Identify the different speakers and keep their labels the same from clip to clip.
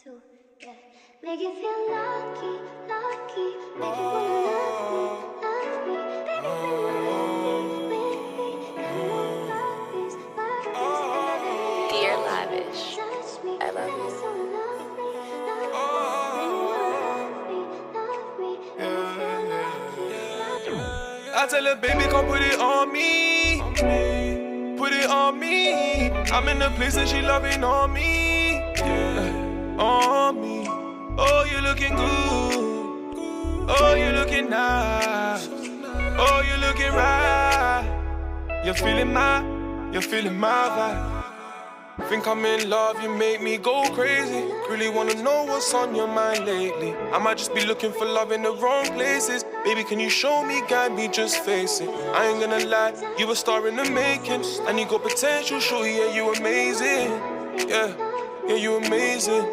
Speaker 1: too. Yeah. Make you feel lucky, lucky. Make you wanna love me, baby, feel with me.
Speaker 2: Dear Lavish, I love you.
Speaker 3: I tell her, baby, come put it on me. Put it on me. I'm in the place and she loving on me. Yeah, on me. Oh, you looking good. Oh, you looking nice. Oh, you looking right. You're feeling my vibe. Think I'm in love, you make me go crazy. Really wanna know what's on your mind lately. I might just be looking for love in the wrong places. Baby, can you show me, guide me, just face it. I ain't gonna lie, you a star in the making. And you got potential, sure, yeah, you amazing. Yeah, you amazing.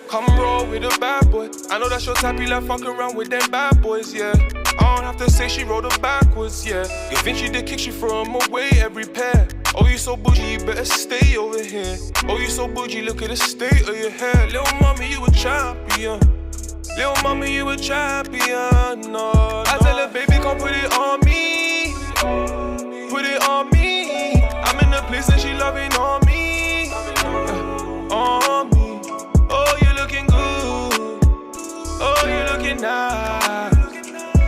Speaker 3: Come roll with a bad boy. I know that's your type, you like fuck around with them bad boys, yeah. I don't have to say she rolled her backwards, yeah. You think she did kick, she throw 'em away every pair. Oh, you so bougie, you better stay over here. Oh, you so bougie, look at the state of your hair. Little mommy, you a champion. Little mommy, you a champion. No, I tell her, baby, come put it on me. Put it on me. I'm in the place and she loving on me. On me. Oh, you looking good. Oh, you looking nice.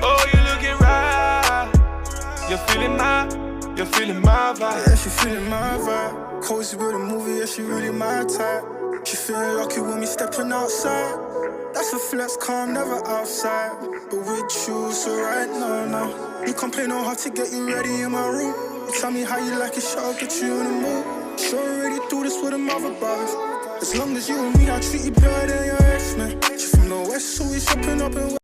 Speaker 3: Oh, you looking right. You're feeling my vibe.
Speaker 4: Yeah, she feeling my vibe. Cozy with a movie, yeah, she really my type. She feeling lucky with me stepping outside. That's a flex, calm, never outside. But with you, so right now, now. You can't play no hard to get you ready in my room. You tell me how you like it, I'll get you in the mood. Sure already do this with them other brothers. As long as you and me, I'll treat you better than your ex, man.